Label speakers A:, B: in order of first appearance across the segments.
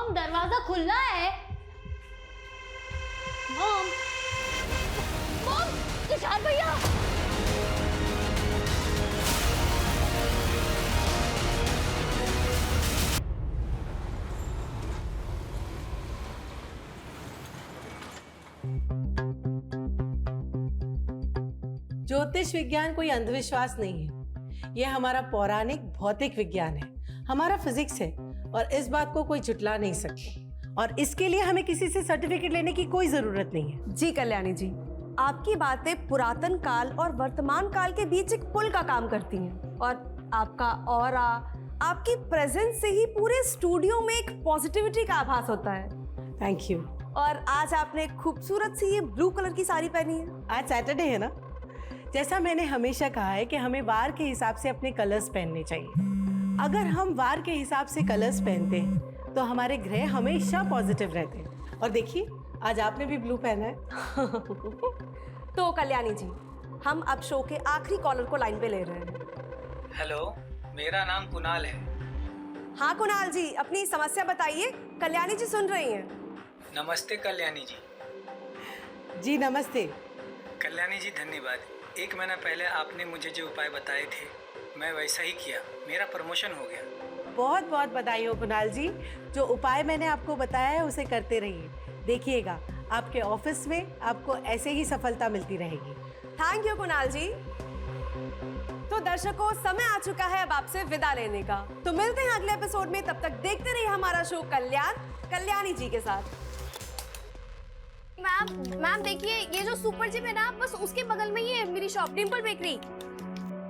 A: Mom दरवाजा खुला है। मॉम मॉम तुषार भैया।
B: ज्योतिष विज्ञान कोई अंधविश्वास नहीं है, यह हमारा पौराणिक भौतिक विज्ञान है, हमारा फिजिक्स है और इस बात को कोई झुटला नहीं सकता। और इसके लिए हमें किसी से सर्टिफिकेट लेने की कोई जरूरत नहीं है।
C: जी कल्याणी जी, आपकी बातें पुरातन काल और वर्तमान काल के बीच एक पुल का काम करती हैं और आपका ऑरा, आपकी प्रेजेंस से ही पूरे स्टूडियो में एक पॉजिटिविटी का आभास होता है।
B: Thank you.
C: और आज आपने खूबसूरत सी ये ब्लू कलर की साड़ी पहनी है।
B: आज सैटरडे है ना, जैसा मैंने हमेशा कहा है कि हमें वार के हिसाब से अपने कलर्स पहनने चाहिए। अगर हम वार के हिसाब से कलर्स पहनते हैं तो हमारे ग्रह हमेशा पॉजिटिव रहते हैं। और देखिए आज आपने भी ब्लू पहना है।
C: तो कल्याणी जी, हम अब शो के आखिरी कॉलर को लाइन पे ले रहे हैं।
D: हेलो, मेरा नाम कुणाल है।
C: हाँ कुणाल जी, अपनी समस्या बताइए, कल्याणी जी सुन रही हैं।
D: नमस्ते कल्याणी जी।
B: जी नमस्ते।
D: कल्याणी जी धन्यवाद। 1 महीना पहले आपने मुझे जो उपाय बताए थे मैं वैसा ही किया, मेरा प्रमोशन हो गया।
B: बहुत बहुत बधाई हो कुणाल जी, जो उपाय मैंने आपको बताया है उसे करते रहिए। देखिएगा आपके ऑफिस में आपको ऐसे ही सफलता मिलती रहेगी।
C: थैंक यू कुणाल जी। तो दर्शकों, समय आ चुका है अब आपसे विदा लेने का। तो मिलते हैं अगले एपिसोड में, तब तक देखते रहिए हमारा शो कल्याणी जी के साथ।
A: मैम देखिए, ये जो सुपर जिम है ना, बस उसके बगल में ही है मेरी शॉप, डिंपल बेकरी।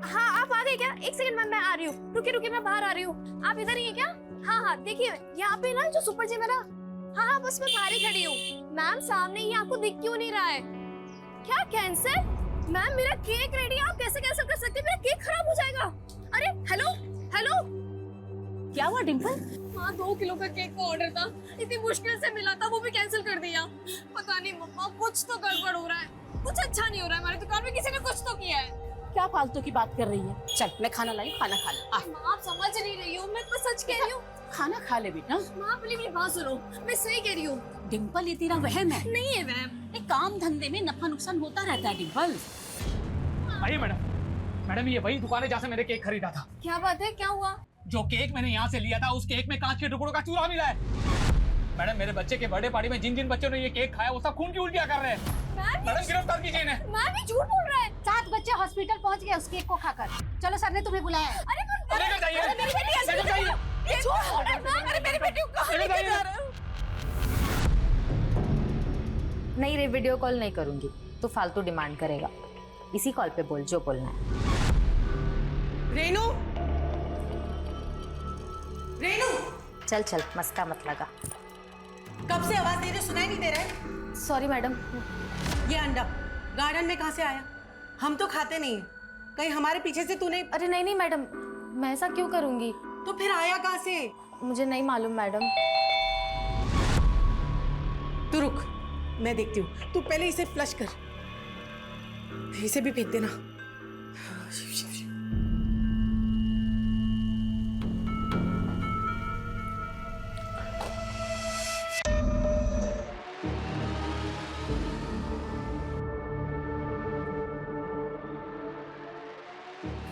A: हाँ आप आ गए क्या? 1 सेकंड मैम, मैं आ रही हूँ। रुकिए मैं बाहर आ रही हूँ। आप इधर ही है क्या? हाँ देखिए यहाँ पे ना जो सुपर जिम है ना, हाँ बस मैं बाहर ही खड़ी हूँ। मैम सामने ही, आपको दिख क्यों नहीं रहा है? क्या कैंसर? मैम मेरा केक रेडी है, आप कैसे कैंसिल कर सकते हैं? मेरा केक खराब हो जाएगा। अरे हेलो हेलो,
E: क्या हुआ डिंपल?
A: हाँ 2 किलो का केक का ऑर्डर था, इतनी मुश्किल से मिला था, वो भी कैंसिल कर दिया। पता नहीं मम्मा, कुछ तो गड़बड़ हो रहा है, कुछ अच्छा नहीं हो रहा है। हमारी दुकान में किसी ने कुछ तो किया है।
E: क्या फालतू की बात कर रही है? चल मैं खाना लाई, खाना खा ले।
A: माँ आप समझ नहीं रही हो, मैं तो सच कह रही हूँ।
E: खाना खा ले बेटा।
A: माँ प्लीज मेरी बात सुनो, मैं सही कह रही हूँ।
E: डिंपल ये तेरा वहम है।
A: नहीं है वहम।
E: एक काम धंधे में नफा नुकसान होता रहता है डिंपल।
F: आइए मैडम ये वही दुकान है जहाँ से मैंने केक खरीदा था।
A: क्या बात है, क्या हुआ?
F: जो केक मैंने यहाँ से लिया था उस केक में कांच के टुकड़ों का चूरा मिला है। मैडम मेरे बच्चे के बर्थडे पार्टी में जिन जिन बच्चों ने ये केक खाया वो सब खून की उल्टियाँ कर रहे हैं। मैडम गिरफ्तार कीजिए इन्हें।
A: मैम ये झूठ बोल रहा है।
E: 7 बच्चे हॉस्पिटल पहुँच गए उस केक को खाकर। चलो सर ने तुम्हें बुलाया है।
A: अरे
F: लेकर जाइए।
A: मेरी बेटी
F: लेकर जाइए।
A: ये झूठ बोल रहा है मैम। अरे मेरी बेटी को कहाँ
F: लेकर
A: लेके
F: जाइए।
A: जा रहे हो?
G: नहीं रे, वीडियो कॉल नहीं करूंगी, तो फालतू डिमांड करेगा। इसी कॉल पे बोल जो बोलना है।
B: रेनू, रेनू
G: चल चल मस्का मत लगा।
B: कब से आवाज दे रही, सुनाई नहीं दे रहा है?
A: Sorry madam.
B: ये अंडा गार्डन में कहाँ से आया? हम तो खाते नहीं हैं। कहीं हमारे पीछे से तूने?
A: अरे नहीं मैडम, मैं ऐसा क्यों करूंगी?
B: तो फिर आया कहाँ से?
A: मुझे नहीं मालूम मैडम।
B: तू रुक, मैं देखती हूँ। तू पहले इसे फ्लश कर, इसे भी फेंक देना।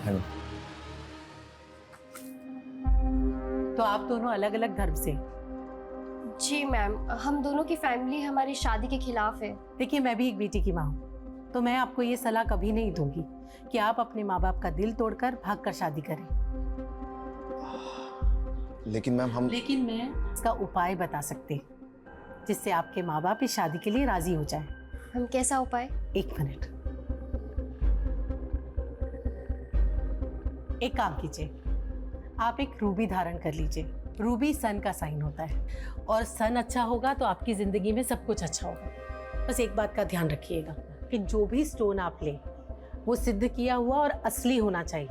H: हेलो।
B: तो आप दोनों अलग अलग धर्म से?
A: जी मैम, हम दोनों की फैमिली हमारी शादी के खिलाफ है।
B: देखिए मैं भी एक बेटी की माँ हूँ, तो मैं आपको ये सलाह कभी नहीं दूंगी कि आप अपने माँ बाप का दिल तोड़कर भागकर शादी करें।
H: लेकिन मैम
B: लेकिन मैं इसका उपाय बता सकती हूँ जिससे आपके माँ बाप इस शादी के लिए राजी हो जाए।
A: हम कैसा उपाय?
B: 1 मिनट, एक काम कीजिए, आप एक रूबी धारण कर लीजिए। रूबी सन का साइन होता है और सन अच्छा होगा तो आपकी जिंदगी में सब कुछ अच्छा होगा। बस एक बात का ध्यान रखिएगा कि जो भी स्टोन आप लें वो सिद्ध किया हुआ और असली होना चाहिए।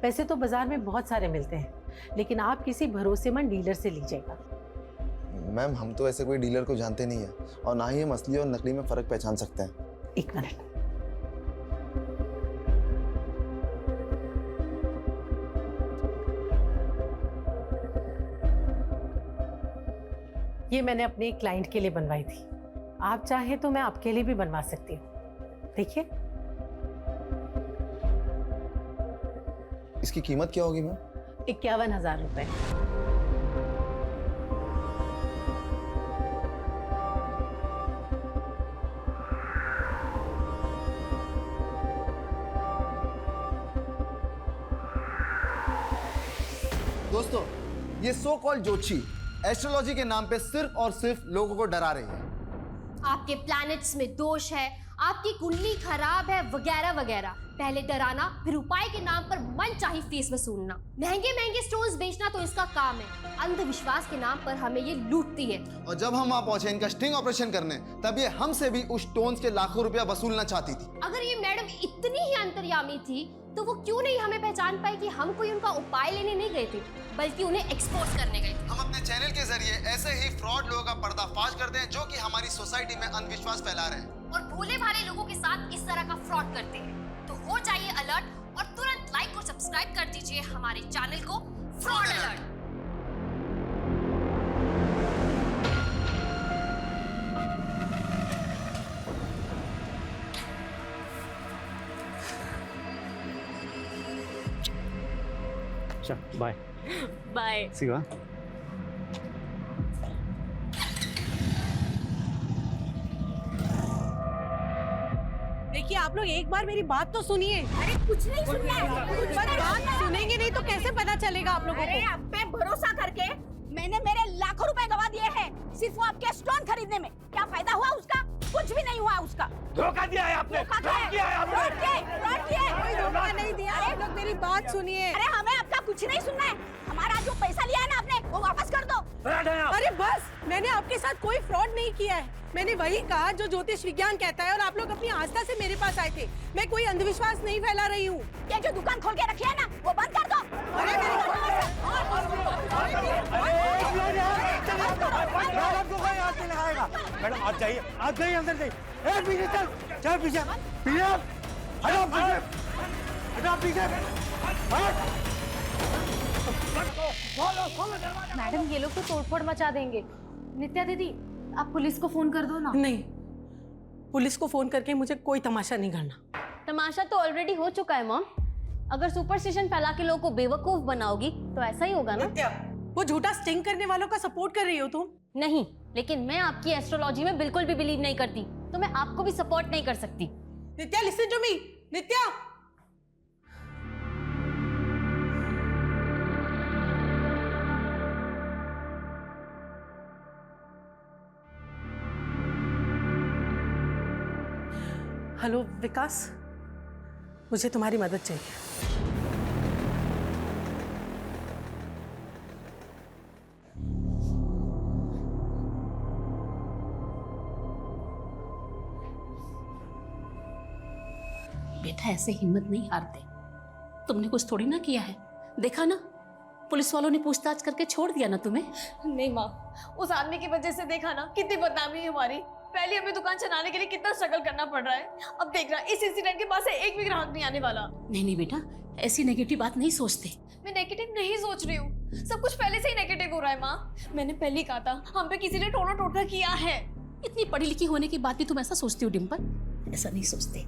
B: वैसे तो बाजार में बहुत सारे मिलते हैं, लेकिन आप किसी भरोसेमंद डीलर से लीजिएगा।
H: मैम हम तो ऐसे कोई डीलर को जानते नहीं है और ना ही हम असली और नकली में फर्क पहचान सकते हैं।
B: 1 मिनट, ये मैंने अपने एक क्लाइंट के लिए बनवाई थी। आप चाहे तो मैं आपके लिए भी बनवा सकती हूँ। देखिए,
H: इसकी कीमत क्या होगी मैम?
B: 51,000 रुपए।
H: दोस्तों, ये सो कॉल्ड ज्योतिषी एस्ट्रोलॉजी के नाम पे सिर्फ और सिर्फ लोगों को डरा रही है।
A: आपके प्लैनेट्स में दोष है, आपकी कुंडली खराब है, वगैरह वगैरह। पहले डराना, फिर उपाय के नाम पर मनचाही फीस वसूलना। महंगे महंगे स्टोन्स बेचना तो इसका काम है। अंधविश्वास के नाम पर हमें ये लूटती है।
H: और जब हम वहाँ पहुंचे इनका स्टिंग ऑपरेशन करने, तब ये हमसे भी उस स्टोन्स के लाखों रुपया वसूलना चाहती थी।
A: अगर ये मैडम इतनी ही अंतर्यामी थी तो वो क्यों नहीं हमें पहचान पाई कि हम कोई उनका उपाय लेने नहीं गए थे, बल्कि उन्हें एक्सपोज करने गए थे।
H: हम अपने चैनल के जरिए ऐसे ही फ्रॉड लोगों का पर्दाफाश करते हैं जो कि हमारी सोसाइटी में अंधविश्वास फैला रहे हैं
A: और भोले भाले लोगों के साथ इस तरह का फ्रॉड करते हैं। तो हो जाइए अलर्ट और तुरंत लाइक और सब्सक्राइब कर दीजिए हमारे चैनल को फ्रॉड अलर्ट।
I: चल बाय
A: बाय।
I: शिवा।
B: देखिए, आप लोग एक बार मेरी बात तो सुनिए।
A: अरे कुछ नहीं सुनना है।
B: पर बात सुनेंगे नहीं तो कैसे पता चलेगा आप लोगों को?
E: आप पे भरोसा करके मैंने मेरे लाखों रुपए गवा दिए हैं सिर्फ वो आपके स्टोन खरीदने में। क्या फायदा हुआ उसका? कुछ भी नहीं हुआ उसका।
I: धोखा दिया है आपने।
E: फ्रॉड किया है आपने।
B: कोई धोखा नहीं दिया। आप लोग मेरी बात सुनिए।
E: अरे हमें आपका कुछ नहीं सुनना है। हमारा जो पैसा लिया है ना आपने, वो वापस कर दो।
B: अरे बस, मैंने आपके साथ कोई फ्रॉड नहीं किया है। मैंने वही कहा जो ज्योतिष विज्ञान कहता है और आप लोग अपनी आस्था से मेरे पास आए थे। मैं कोई अंधविश्वास नहीं फैला रही हूँ।
E: ये जो दुकान खोल के रखी है ना, वो बंद कर दो।
B: अरे
I: मैडम आप जाइए, आप जाइए अंदर जाइए। ए पीछे चल, चल पीछे, पीछे हटो, पीछे हटो, पीछे हट।
G: मैडम, ये लोग तो तोड़फोड़ मचा देंगे। नित्या दीदी, आप पुलिस को फोन कर दो ना।
B: नहीं, पुलिस को फोन करके मुझे कोई तमाशा नहीं करना।
A: तमाशा तो ऑलरेडी हो चुका है मॉम। अगर सुपरस्टिशन फैला के लोगों को बेवकूफ बनाओगी तो ऐसा ही होगा ना।
B: वो झूठा स्टिंग करने वालों का सपोर्ट कर रही हो तुम?
A: नहीं, लेकिन मैं आपकी एस्ट्रोलॉजी में बिल्कुल भी बिलीव नहीं करती, तो मैं आपको भी सपोर्ट नहीं कर सकती।
B: Nitya, listen to me. Nitya, hello Vikas, मुझे तुम्हारी मदद चाहिए।
J: बेटा, ऐसे हिम्मत नहीं हारते। तुमने कुछ थोड़ी ना किया है। देखा ना, पुलिस वालों ने पूछताछ करके छोड़ दिया ना तुम्हें।
C: नहीं माँ, उस आदमी की वजह से देखा ना कितनी बदनामी है हमारी। पहले हमें दुकान चलाने के लिए कितना स्ट्रगल करना पड़ रहा है। अब देख रहा, इस इंसिडेंट के बाद से एक भी ग्राहक नहीं आने वाला।
J: नहीं नहीं बेटा, ऐसी नेगेटिव बात नहीं सोचते।
C: मैं नेगेटिव नहीं सोच रही हूँ, सब कुछ पहले से ही नेगेटिव हो रहा है माँ। मैंने पहले ही कहा था, हम पे किसी ने टोना टोटका किया है।
J: इतनी पढ़ी लिखी होने के बाद भी तुम ऐसा सोचती हो डिम्पल? ऐसा नहीं सोचते।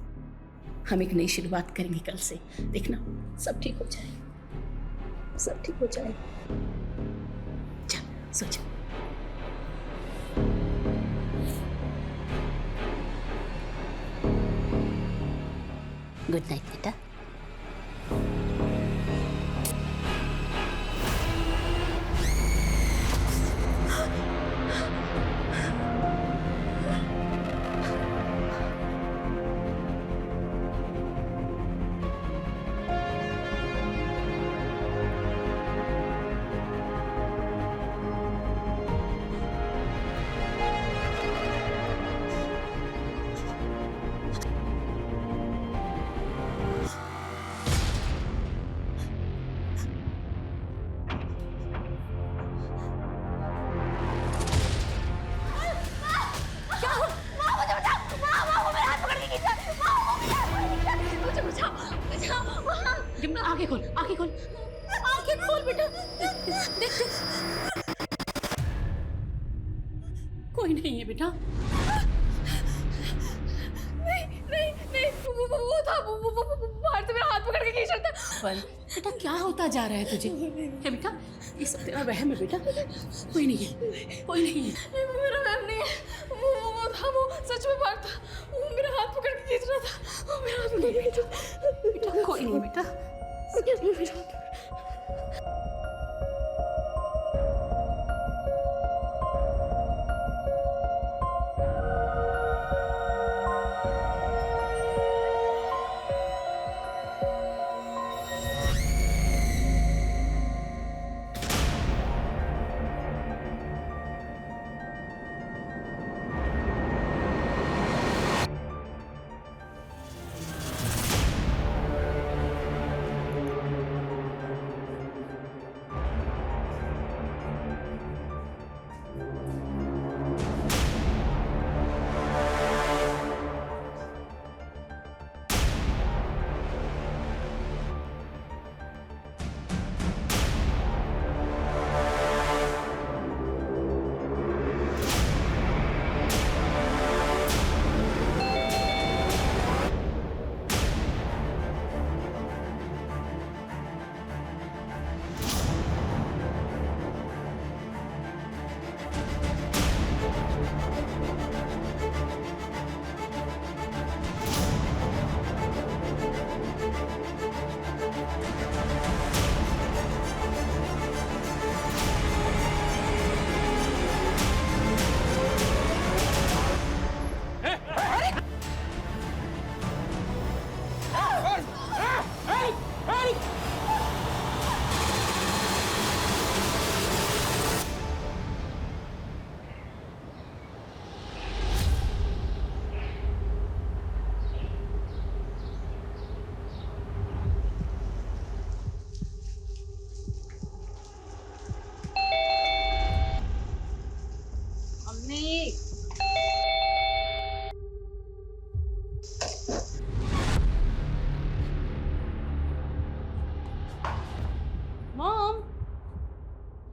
J: हम एक नई शुरुआत करेंगे कल से, देखना सब ठीक हो जाएगा, सब ठीक हो जाएगा। चल सो जा। गुड नाइट बेटा। आगे खोल, आगे खोल, आगे खोल बेटा। देख देख। नहीं है बेटा।
A: नहीं वो था वो बाहर से मेरा हाथ पकड़ के खींच रहा था।
J: पर बेटा क्या होता जा रहा है तुझे? है बेटा, ये सब तेरा वहम है बेटा, कोई नहीं है, कोई नहीं है।
A: वो मेरा वहम नहीं है, वो था, वो सच में बाहर था, वो मेरा हाथ पकड़ के खींच रहा था, वो मेरा हाथ पकड़ के खींच रहा था।
J: बेटा कोई नहीं बेटा।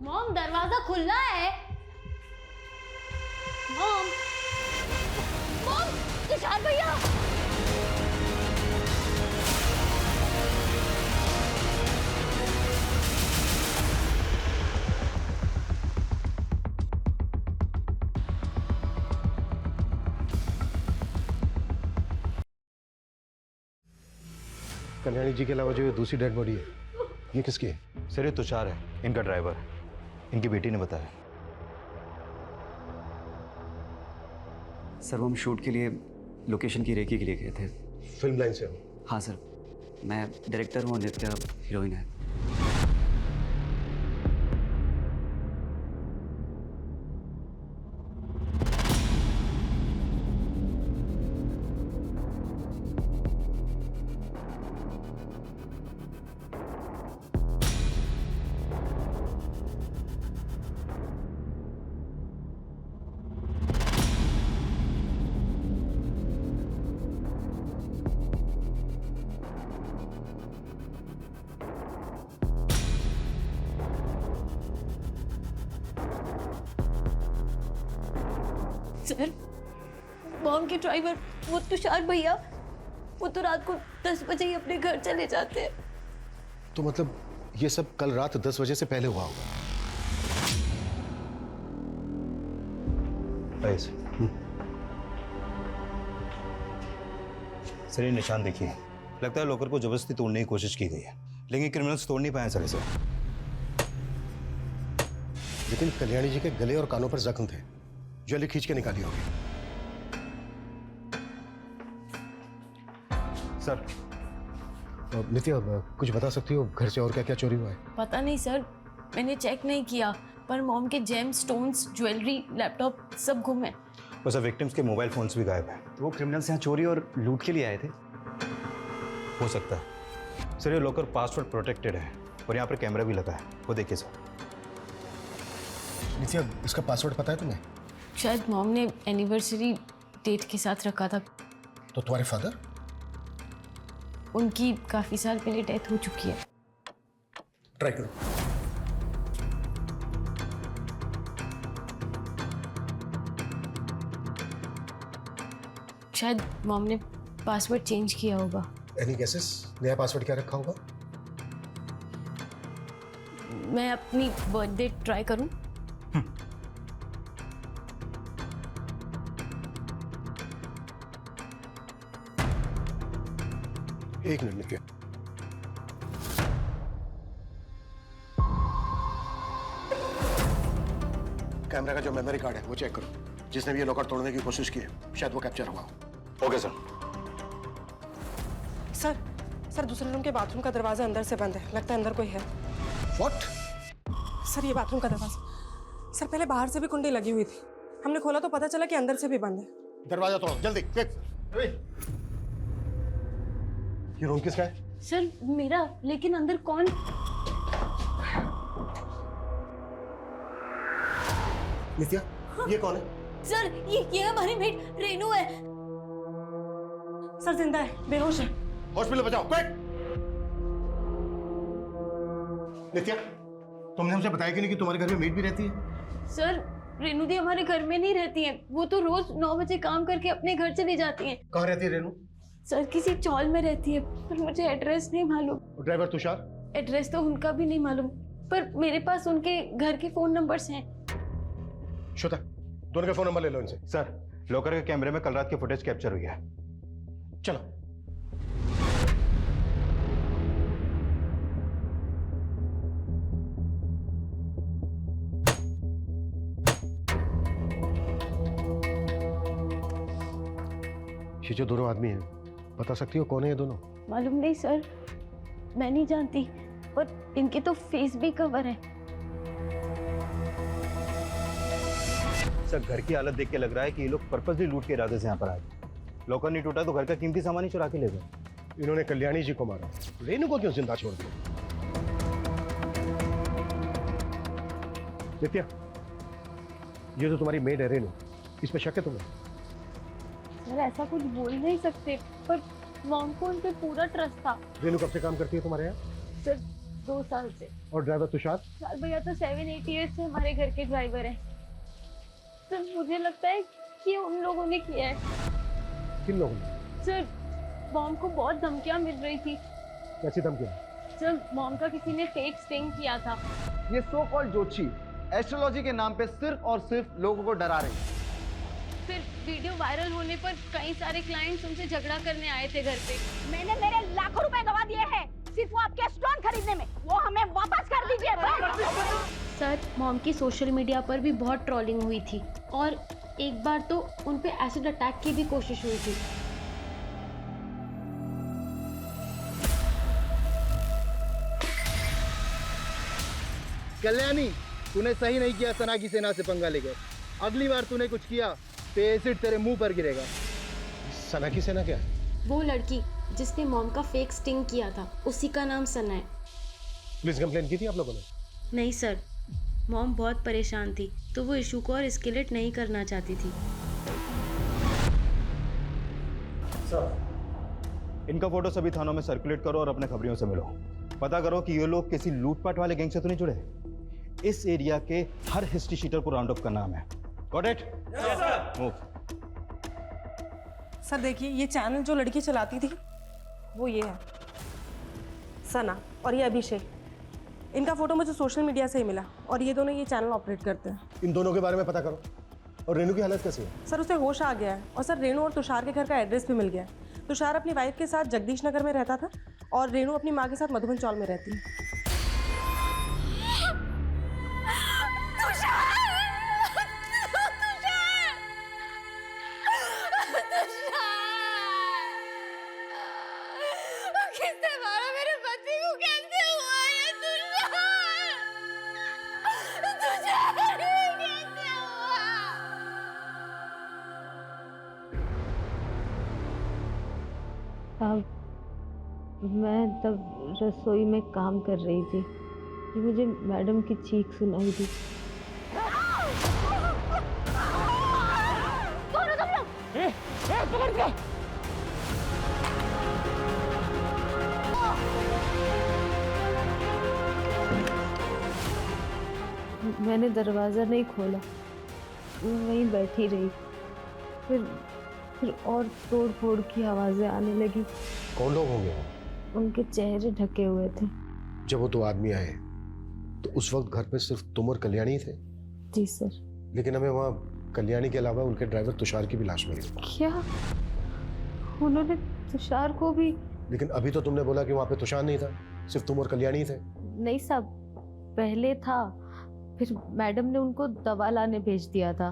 A: मॉम दरवाजा खुला है। मॉम तुषार भैया।
I: कल्याणी जी के अलावा जो ये दूसरी डेड बॉडी है, ये किसकी है?
K: सर ये तुषार है, इनका ड्राइवर है। इनकी बेटी ने बताया।
L: सर वो हम शूट के लिए लोकेशन की रेकी के लिए गए थे।
I: फिल्म लाइन से हो?
L: हाँ सर, मैं डायरेक्टर हूँ, नित्या हीरोइन है।
A: सर मॉम के ड्राइवर वो तुषार भैया, वो तो रात को 10 बजे ही अपने घर चले जाते हैं।
I: तो मतलब ये सब कल रात 10 बजे से पहले हुआ होगा?
K: सर ये निशान देखिए, लगता है लॉकर को जबरदस्ती तोड़ने की कोशिश की गई है, लेकिन क्रिमिनल्स तोड़ नहीं पाए सर इसे।
I: लेकिन कल्याणी जी के गले और कानों पर जख्म थे, ज्वेलरी खींच के निकाली होगी।
K: सर
I: नित्या कुछ बता सकती हो घर से और क्या क्या चोरी हुआ है?
A: पता नहीं सर, मैंने चेक नहीं किया, पर मॉम के जेम स्टोन्स, ज्वेलरी, लैपटॉप सब गुम है।
K: बस विक्टिम्स के मोबाइल फोन्स भी गायब हैं।
L: तो वो क्रिमिनल्स यहाँ चोरी और लूट के लिए आए थे?
K: हो सकता है सर, ये लॉकर पासवर्ड प्रोटेक्टेड है और यहाँ पर कैमरा भी लगा है, वो देखिए सर।
I: नित्या इसका पासवर्ड पता है तुम्हें?
A: शायद मॉम ने एनिवर्सरी डेट के साथ रखा था।
I: तो तुम्हारे फादर?
A: उनकी काफी साल पहले डेथ हो चुकी है।
I: ट्राई करो।
A: शायद मॉम ने पासवर्ड चेंज किया होगा।
I: Any guesses? नया पासवर्ड क्या रखा होगा?
A: मैं अपनी बर्थडे ट्राई करूं?
I: एक मिनट नित्या। कैमरा का जो मेमोरी कार्ड है वो चेक करो। जिसने भी ये लॉकर तोड़ने की कोशिश की है शायद वो कैप्चर हुआ हो। Okay sir.
C: सर दूसरे रूम के बाथरूम का दरवाजा अंदर से बंद है, लगता है अंदर कोई है।
I: व्हाट?
C: सर ये बाथरूम का दरवाजा, सर पहले बाहर से भी कुंडी लगी हुई थी, हमने खोला तो पता चला कि अंदर से भी बंद है।
I: दरवाजा तोड़ो जल्दी, क्विक। ये रूम किसका है?
A: सर मेरा, लेकिन अंदर कौन?
I: नित्या ये कौन है?
A: सर ये हमारी मेट रेनू है।
C: सर जिंदा है, बेहोश है।
I: हॉस्पिटल बचाओ, क्विक। नित्या तुमने हमसे बताया कि नहीं कि तुम्हारे घर में मेड भी रहती है?
A: सर रेनू दी हमारे घर में नहीं रहती है, वो तो रोज 9 बजे काम करके अपने घर चली जाती हैं।
I: कहाँ रहती है रेनू?
A: सर किसी चौल में रहती है, पर मुझे एड्रेस नहीं मालूम।
I: ड्राइवर तुषार?
A: एड्रेस तो उनका भी नहीं मालूम, पर मेरे पास उनके घर के फोन नंबर्स हैं।
I: श्वेता दोनों के फोन नंबर ले लो इनसे।
K: सर लॉकर के कैमरे में कल रात की फुटेज कैप्चर हुई है।
I: चलो। ये जो दोनों आदमी हैं, बता सकती हो कौन है ये दोनों?
A: मालूम नहीं सर, मैं नहीं जानती, पर इनके तो फेस भी कवर है।
K: सर घर की हालत देख के लग रहा है कि ये लोग पर्पसली लूट के इरादे से यहाँ पर आए। लॉकर नहीं टूटा तो घर का कीमती सामान ही चुरा के ले गए।
I: इन्होंने कल्याणी जी को मारा, रेनू को क्यों जिंदा छोड़ दिया? नित्या ये तो तुम्हारी मेड है रेनू, इस पे शक है तुम्हें?
A: सर ऐसा कुछ बोल नहीं सकते, पर मॉम को उन पे पूरा ट्रस्ट था।
I: रेनू कब से काम करती है तुम्हारे यहाँ?
A: सर 2 साल से।
I: और ड्राइवर तुषार?
A: सर भैया तो 7-8 ईयर्स से हमारे घर के ड्राइवर हैं। सर मुझे लगता है कि उन लोगों ने किया है।
I: किन लोगों ने?
A: सर मॉम को बहुत धमकियां मिल रही थी।
I: कैसी धमकियां?
A: सर मॉम का किसी ने फेक स्टिंग किया था।
M: ये सो कॉल्ड ज्योतिषी एस्ट्रोलॉजी के नाम पे सिर्फ और सिर्फ लोगों को डरा रही है।
A: फिर वीडियो वायरल होने पर कई सारे क्लाइंट्स उनसे झगड़ा करने आए थे घर पे।
E: मैंने मेरे लाखों रुपए गवा दिए हैं सिर्फ वो आपके स्टोन खरीदने में, वो हमें वापस कर दीजिए बस।
A: सर मॉम की सोशल मीडिया पर भी बहुत ट्रोलिंग हुई थी, और एक बार तो उन पे एसिड अटैक की भी कोशिश हुई थी।
M: कल्याणी तूने सही नहीं किया, सना की सेना से पंगा लेकर। अगली बार तूने कुछ किया तो एसिड तेरे मुंह पर गिरेगा।
I: सना की सेना क्या है?
A: वो लड़की जिसने मॉम का फेक स्टिंग किया था, उसी का नाम सना है।
I: पुलिस कंप्लेन की थी आप लोगों ने?
A: नहीं सर, मॉम बहुत परेशान थी तो वो इशू को और एस्केलेट नहीं करना चाहती थी।
K: सर इनका फोटो सभी थानों में सर्कुलेट करो और अपने खबरियों से मिलो। पता करो कि ये लोग किसी लूटपाट वाले गैंग से तो नहीं जुड़े। इस एरिया के हर हिस्ट्री शीटर को राउंड अप करना है। Got it? Yes sir. Move.
C: Sir देखिए ये चैनल जो लड़की चलाती थी वो ये है, सना, और ये अभिषेक। इनका फोटो मुझे सोशल मीडिया से ही मिला, और ये दोनों ये चैनल ऑपरेट करते हैं।
I: इन दोनों के बारे में पता करो। और रेनू की हालत कैसी है?
C: सर उसे होश आ गया है, और सर रेनू और तुषार के घर का एड्रेस भी मिल गया है। तुषार अपनी वाइफ के साथ जगदीश नगर में रहता था, और रेनू अपनी माँ के साथ मधुबन चौल में रहती है।
A: मैं तब रसोई में काम कर रही थी कि मुझे मैडम की चीख सुनाई दी। मैंने दरवाज़ा नहीं खोला, वहीं बैठी रही। फिर
N: फिर और तोड़ फोड़ की आवाजें आने लगी।
I: कौन लोग होंगे?
N: उनके चेहरे ढके हुए थे।
I: जब वो 2 आदमी आए तो उस वक्त घर पे सिर्फ तुम और कल्याणी थे?
N: जी सर।
I: लेकिन हमें वहाँ कल्याणी के अलावा उनके ड्राइवर तुषार की भी लाश मिली।
N: क्या उन्होंने तुषार को भी?
I: लेकिन अभी तो तुमने बोला कि वहाँ पे तुषार नहीं था, सिर्फ तुम और कल्याणी थे।
N: नहीं साहब, पहले था, फिर मैडम ने उनको दवा लाने भेज दिया था,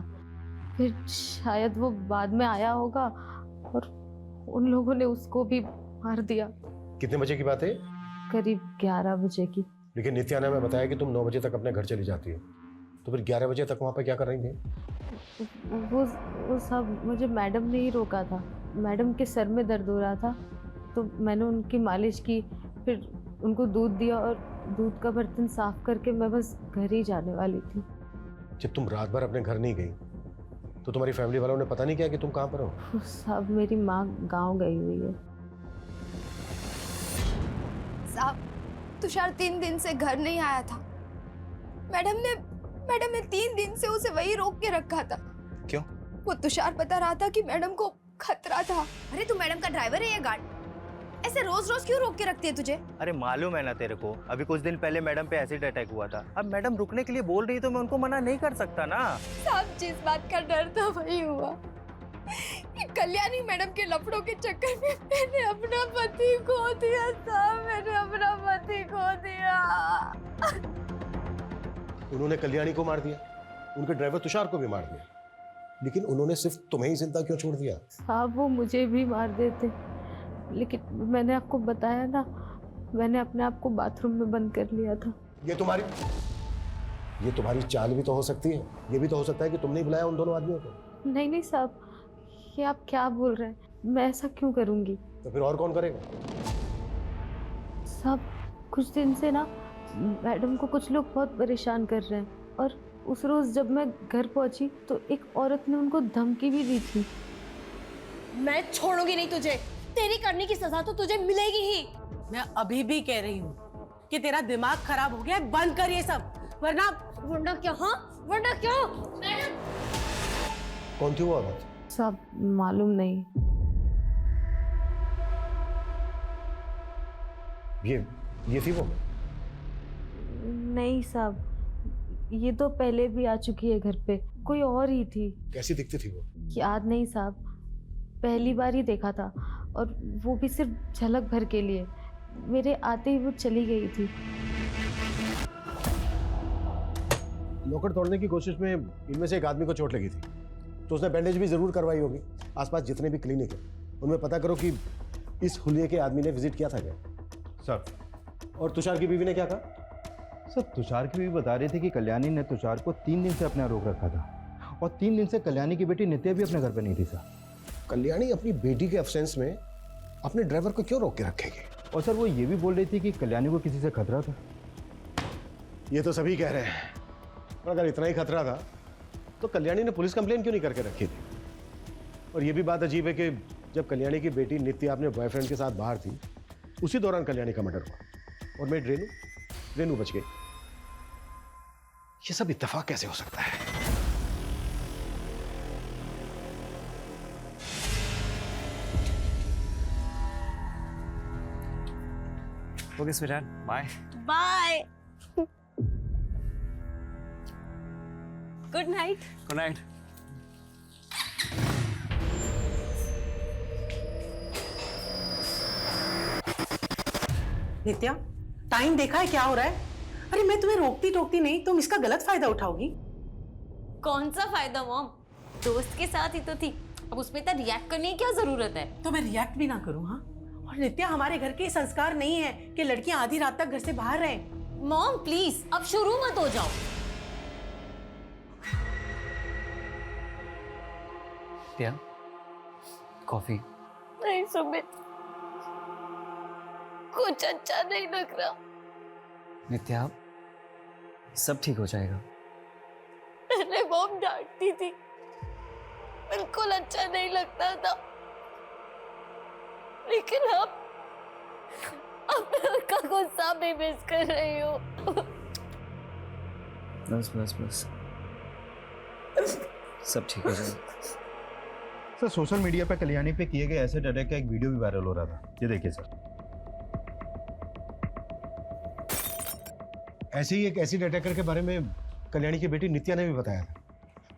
N: फिर शायद वो बाद में आया होगा और उन लोगों ने उसको भी मार दिया।
I: कितने बजे की बात है?
N: करीब 11 बजे की।
I: लेकिन नित्या ने हमें बताया कि तुम 9 बजे तक अपने घर चली जाती हो, तो फिर 11 बजे तक वहाँ पे क्या कर रही थी?
N: वो सब मुझे मैडम ने ही रोका था। मैडम के सर में दर्द हो रहा था तो मैंने उनकी मालिश की, फिर उनको दूध दिया और दूध का बर्तन साफ करके मैं बस घर ही जाने वाली थी।
I: जब तुम रात भर अपने घर नहीं गई तो तुम्हारी फैमिली वालों ने पता नहीं किया कि तुम कहाँ पर हो?
N: साहब मेरी माँ गांव गई हुई है।
A: साहब तुषार 3 दिन से घर नहीं आया था। मैडम ने 3 दिन से उसे वही रोक के रखा था।
L: क्यों?
A: वो तुषार बता रहा था कि मैडम को खतरा था। अरे तू मैडम का ड्राइवर है या गार्ड? ऐसे रोज रोज क्यों रोक के रखती है तुझे?
M: अरे मालूम है ना तेरे को, अभी कुछ दिन पहले मैडम पे एसिड अटैक हुआ था। अब मैडम रुकने के लिए बोल रही तो मैं उनको मना नहीं कर सकता ना।
A: साहब जिस बात का डर था वही हुआ। ये कल्याणी मैडम के लफड़ों के चक्कर में मैंने अपना पति खो दिया। साहब मैंने अपना पति खो दिया।
I: उन्होंने कल्याणी को मार दिया, उनके ड्राइवर तुषार को भी मार दिया, लेकिन उन्होंने सिर्फ तुम्हें ही जिंदा क्यों छोड़ दिया?
N: साहब वो मुझे भी मार देते, लेकिन मैंने आपको बताया ना, मैंने अपने आप को बाथरूम में बंद कर लिया था।
I: ये तुम्हारी चाल भी तो हो सकती है। ये भी तो हो सकता है कि तुमने ही बुलाया उन दोनों आदमियों को।
N: नहीं नहीं साहब, ये आप क्या बोल रहे हैं? मैं ऐसा क्यों करूंगी?
I: तो फिर और कौन करेगा?
N: साहब कुछ दिन से ना मैडम को कुछ लोग बहुत परेशान कर रहे हैं, और उस रोज जब मैं घर पहुंची तो एक औरत ने उनको धमकी भी दी थी।
C: मैं छोड़ूंगी नहीं तुझे, तेरी करने की सजा तो तुझे मिलेगी ही।
B: मैं अभी भी कह रही हूँ कि तेरा दिमाग खराब हो गया है, बंद कर ये सब, वरना
C: क्या? हाँ वरना क्या? मैडम
I: कौन थी वो औरत?
N: साहब मालूम नहीं।
I: ये थी वो?
N: नहीं साहब, ये तो पहले भी आ चुकी है घर पे, कोई और ही थी।
I: कैसी दिखती थी वो?
N: याद नहीं साहब, पहली बार ही देखा था, और वो भी सिर्फ झलक भर के लिए। मेरे आते ही वो चली गई थी।
I: लॉकर तोड़ने की कोशिश में इनमें से एक आदमी को चोट लगी थी, तो उसने बैंडेज भी जरूर करवाई होगी। आसपास जितने भी क्लिनिक है उनमें पता करो कि इस हुलिये के आदमी ने विजिट किया था क्या?
K: सर।
I: और तुषार की बीवी ने क्या कहा?
K: सर तुषार की बीवी बता रही थी कि कल्याणी ने तुषार को 3 दिन से अपने यहाँ रोक रखा था, और 3 दिन से कल्याणी की बेटी नित्या भी अपने घर पर नहीं थी सर।
I: कल्याणी अपनी बेटी के अब्सेंस में अपने ड्राइवर को क्यों रोक के रखेगी?
K: और सर वो ये भी बोल रही थी कि कल्याणी को किसी से खतरा था।
I: ये तो सभी कह रहे हैं, और अगर इतना ही खतरा था तो कल्याणी ने पुलिस कंप्लेन क्यों नहीं करके रखी थी? और ये भी बात अजीब है कि जब कल्याणी की बेटी नित्या अपने बॉयफ्रेंड के साथ बाहर थी, उसी दौरान कल्याणी का मर्डर हुआ, और मेड रेनू बच गई। ये सब इत्तेफाक कैसे हो सकता है?
L: Okay sweetheart, bye.
C: Bye. Good night.
L: Good night.
B: Nitya, time देखा है क्या हो रहा है? अरे मैं तुम्हें रोकती टोकती नहीं, तुम इसका गलत फायदा उठाओगी।
C: कौन सा फायदा मॉम? दोस्त के साथ ही तो थी, अब उसमें इतना रिएक्ट करने की क्या जरूरत है?
B: तो मैं रिएक्ट भी ना करूँ? हाँ, और नित्या हमारे घर के संस्कार नहीं है कि लड़कियां आधी रात तक घर से बाहर रहें।
C: मॉम प्लीज अब शुरू मत हो जाओ।
L: क्या? कॉफी?
N: नहीं सुमित, कुछ अच्छा नहीं लग रहा।
L: नित्या, सब ठीक हो जाएगा।
N: पहले मॉम डांटती थी, बिल्कुल अच्छा नहीं लगता था, लेकिन अब मैं उनका गुस्सा भी मिस कर रही हूँ।
L: बस बस बस, सब ठीक हो जाएगा।
K: सर सोशल मीडिया पे कल्याणी पे किए गए एसिड अटैक का एक वीडियो भी वायरल हो रहा था, ये देखिए सर।
I: ऐसे ही एक एसिड अटैकर के बारे में कल्याणी की बेटी नित्या ने भी बताया था,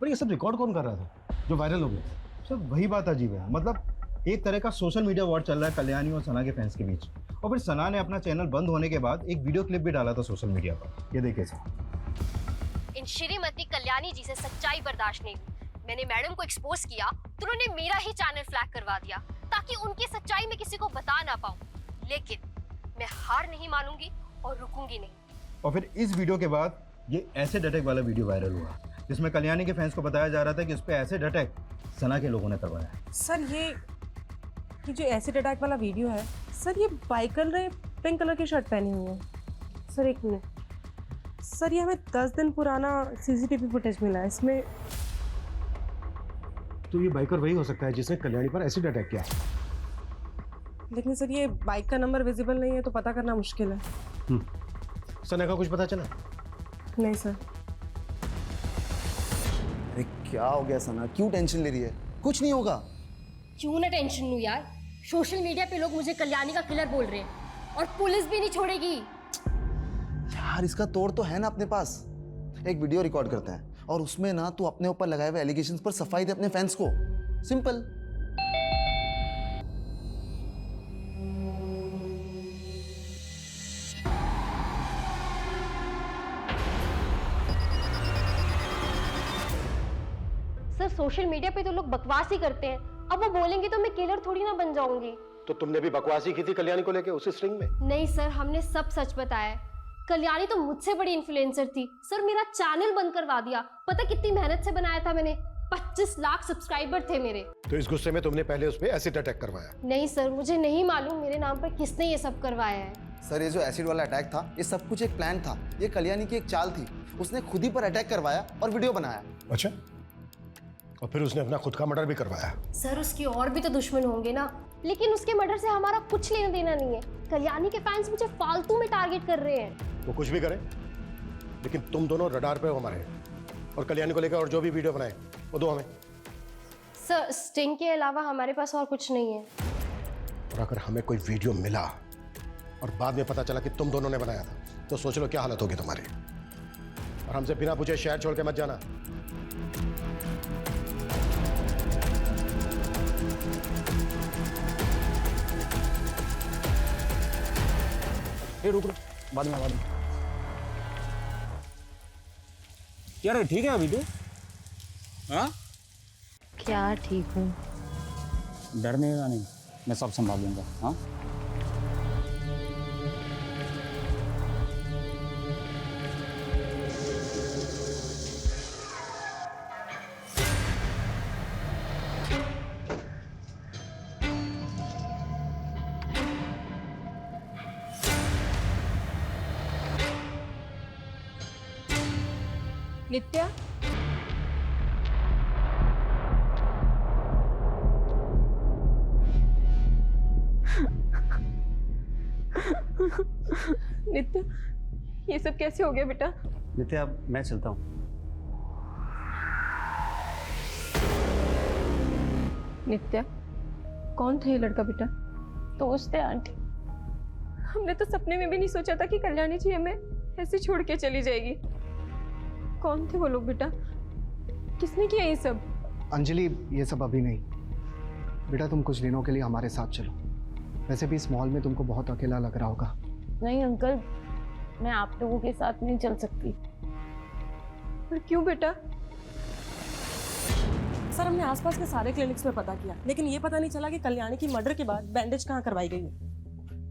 I: पर ये सब रिकॉर्ड कौन कर रहा था जो वायरल हो गया?
K: सर वही बात अजीब है, मतलब एक तरह का सोशल मीडिया वॉर चल रहा है कल्याणी और सना के फैंस के बीच, और फिर सना ने अपना चैनल बंद होने के बाद एक वीडियो क्लिप भी डाला था सोशल मीडिया पर, ये देखिए सर।
O: इन श्रीमती कल्याणी जी से सच्चाई बर्दाश्त नहीं हुई। मैंने मैडम को एक्सपोज किया तो उन्होंने मेरा ही चैनल फ्लैग करवा दिया ताकि उनकी सच्चाई में किसी को बता ना पाऊं। लेकिन मैं हार नहीं मानूंगी और रुकूंगी नहीं।
K: और फिर इस वीडियो के बाद ये एसिड अटैक वाला वीडियो वायरल हुआ, जिसमें कल्याणी के फैंस को बताया जा रहा था कि उस पर एसिड अटैक सना के लोगों ने करवाया।
C: सर ये जो एसिड अटैक वाला वीडियो है सर, ये बाइकर ने पिंक कलर की शर्ट पहनी हुई है। सर एक मिनट सर, ये हमें 10 दिन पुराना सीसीटीवी फुटेज मिला है, इसमें
I: तो ये बाइकर वही हो सकता है जिसने कल्याणी पर एसिड अटैक किया।
C: लेकिन सर ये बाइक का नंबर विजिबल नहीं है तो पता करना मुश्किल है।
I: सना का कुछ पता चला?
C: नहीं सर।
H: अरे क्या हो गया सना, क्यों टेंशन ले रही है? कुछ नहीं होगा।
O: क्यों ना टेंशन लूं यार, सोशल मीडिया पे लोग मुझे कल्याणी का किलर बोल रहे हैं और पुलिस भी नहीं छोड़ेगी।
H: यार इसका तोड़ तो है ना अपने पास। एक वीडियो रिकॉर्ड करते हैं और उसमें ना तू अपने ऊपर लगाए हुए एलिगेशंस पर सफाई दे अपने फैंस को। सिंपल।
O: सर सोशल मीडिया पे तो लोग बकवास ही करते हैं, अब वो बोलेंगे तो मैं किलर थोड़ी ना बन जाऊंगी।
I: तो तुमने भी बकवासी की थी कल्याणी को लेके उसी स्ट्रिंग में?
O: नहीं सर, हमने सब सच बताया। कल्याणी तो मुझसे बड़ी इन्फ्लुएंसर थी सर, मेरा चैनल बंद करवा दिया। पता कितनी मेहनत से बनाया था मैंने, 25 लाख सब्सक्राइबर थे मेरे।
I: तो इस गुस्से में तुमने पहले उस पे एसिड अटैक करवाया?
O: नहीं सर, मुझे नहीं मालूम मेरे नाम पर किसने ये सब करवाया है।
H: सर ये जो एसिड वाला अटैक था ये सब कुछ एक प्लान था। ये कल्याणी की एक चाल थी, उसने खुद ही पर अटैक करवाया और वीडियो बनाया।
I: अच्छा, और फिर उसने अपना खुद का मर्डर भी करवाया?
O: सर उसके और भी तो दुश्मन होंगे ना, लेकिन उसके मर्डर से हमारा कुछ लेना देना नहीं है। कल्याणी के फैंस मुझे फालतू में टारगेट कर रहे हैं।
I: वो कुछ भी करे, लेकिन तुम दोनों रडार पे हो हमारे, और कल्याणी को लेकर और जो भी वीडियो बनाए वो दो हमें।
O: सर स्टिंग के अलावा हमारे पास और कुछ नहीं है।
I: और अगर हमें कोई वीडियो मिला और बाद में पता चला कि तुम दोनों ने बनाया था तो सोच लो क्या हालत होगी तुम्हारी। और हमसे बिना पूछे शहर छोड़ के मत जाना।
F: रुक बाद में क्या रे, ठीक है अभी तू? हाँ
N: क्या ठीक हूँ?
F: डरने का नहीं, मैं सब संभाल लूंगा। हाँ
C: नित्या नित्या ये सब कैसे हो गया बेटा?
L: नित्या मैं चलता हूँ।
C: नित्या कौन था ये लड़का बेटा?
N: दोस्त है आंटी।
C: हमने तो सपने में भी नहीं सोचा था कि कल्याणी जी हमें ऐसे छोड़ के चली जाएगी। कौन थे वो लोग बेटा? किसने किया ये सब?
M: अंजलि ये सब अभी नहीं, बेटा तुम कुछ दिनों के लिए हमारे साथ चलो। वैसे भी इस मॉल में तुमको बहुत अकेला लग रहा होगा।
N: नहीं अंकल, मैं आप लोगों के साथ नहीं चल सकती।
C: पर क्यों बेटा? सर हमने आसपास के सारे क्लिनिक्स में पता किया, लेकिन ये पता नहीं चला कि कल्याणी की मर्डर के बाद बैंडेज कहाँ करवाई गई है।